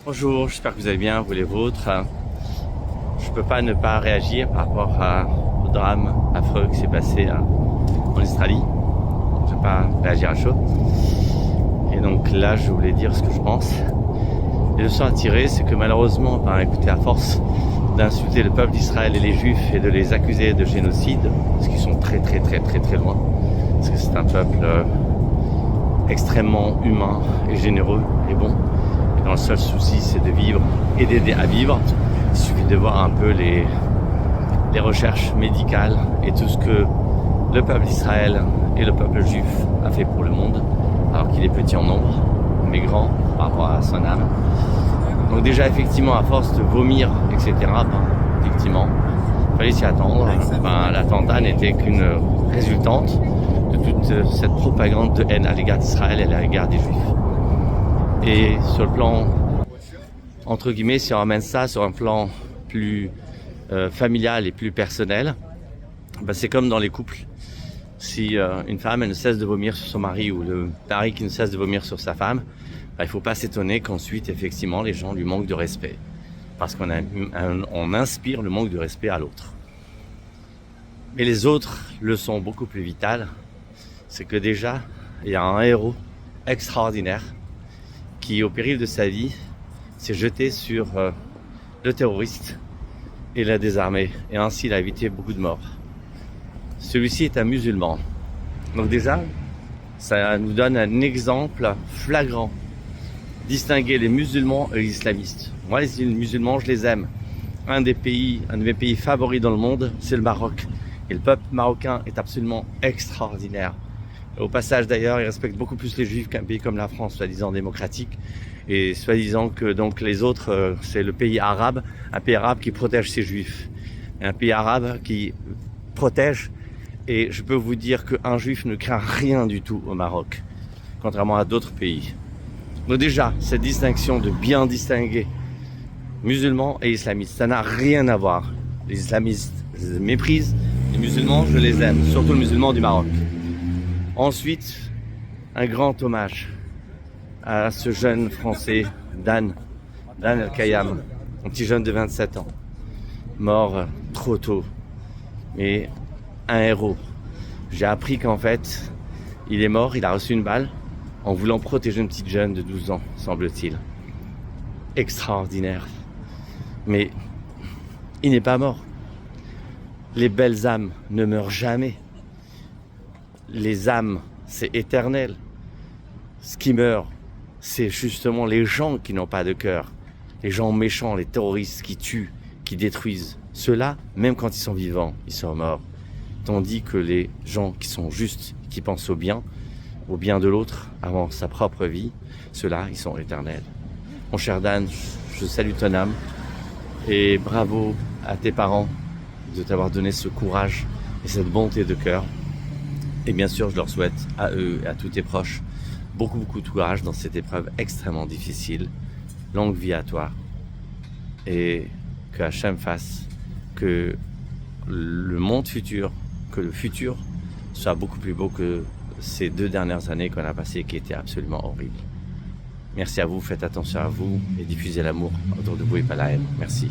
Bonjour, j'espère que vous allez bien, vous les vôtres. Je peux pas ne pas réagir par rapport au drame affreux qui s'est passé en Australie. Je peux pas réagir à chaud. Et donc là, je voulais dire ce que je pense. Les leçons à tirer, c'est que malheureusement, écoutez, à force d'insulter le peuple d'Israël et les Juifs et de les accuser de génocide, parce qu'ils sont très loin, parce que c'est un peuple extrêmement humain et généreux et bon. Et dont le seul souci, c'est de vivre et d'aider à vivre. Il suffit de voir un peu les recherches médicales et tout ce que le peuple d'Israël et le peuple juif a fait pour le monde, alors qu'il est petit en nombre, mais grand par rapport à son âme. Donc déjà, effectivement, à force de vomir, etc., effectivement, il fallait s'y attendre. L'attentat n'était qu'une résultante de toute cette propagande de haine à l'égard d'Israël et à l'égard des Juifs. Et sur le plan, entre guillemets, si on ramène ça sur un plan plus familial et plus personnel, c'est comme dans les couples. Si une femme elle ne cesse de vomir sur son mari ou le mari qui ne cesse de vomir sur sa femme, il ne faut pas s'étonner qu'ensuite, effectivement, les gens lui manquent de respect. Parce qu'on inspire le manque de respect à l'autre. Mais les autres leçons beaucoup plus vitales, c'est que déjà, il y a un héros extraordinaire qui, au péril de sa vie, s'est jeté sur le terroriste et l'a désarmé. Et ainsi, il a évité beaucoup de morts. Celui-ci est un musulman. Donc déjà, ça nous donne un exemple flagrant. Distinguer les musulmans et les islamistes. Moi, les musulmans, je les aime. Un de mes pays favoris dans le monde, c'est le Maroc. Et le peuple marocain est absolument extraordinaire. Au passage d'ailleurs, il respecte beaucoup plus les juifs qu'un pays comme la France, soi-disant démocratique. Et soi-disant que donc les autres, c'est le pays arabe, un pays arabe qui protège ses juifs. Un pays arabe qui protège. Et je peux vous dire qu'un juif ne craint rien du tout au Maroc, contrairement à d'autres pays. Donc déjà, cette distinction de bien distinguer musulmans et islamistes, ça n'a rien à voir. Les islamistes, je les méprise. Les musulmans, je les aime, surtout le musulman du Maroc. Ensuite, un grand hommage à ce jeune Français, Dan El-Kayam, un petit jeune de 27 ans, mort trop tôt, mais un héros. J'ai appris qu'en fait, il est mort, il a reçu une balle en voulant protéger une petite jeune de 12 ans, semble-t-il. Extraordinaire. Mais il n'est pas mort. Les belles âmes ne meurent jamais. Les âmes, c'est éternel. Ce qui meurt, c'est justement les gens qui n'ont pas de cœur. Les gens méchants, les terroristes qui tuent, qui détruisent. Ceux-là, même quand ils sont vivants, ils sont morts. Tandis que les gens qui sont justes, qui pensent au bien de l'autre avant sa propre vie, ceux-là, ils sont éternels. Mon cher Dan, je salue ton âme et bravo à tes parents de t'avoir donné ce courage et cette bonté de cœur. Et bien sûr, je leur souhaite à eux et à tous tes proches beaucoup de courage dans cette épreuve extrêmement difficile. Longue vie à toi et que Hachem fasse que le monde futur, que le futur soit beaucoup plus beau que ces 2 dernières années qu'on a passées qui étaient absolument horribles. Merci à vous, faites attention à vous et diffusez l'amour autour de vous et pas la haine. Merci.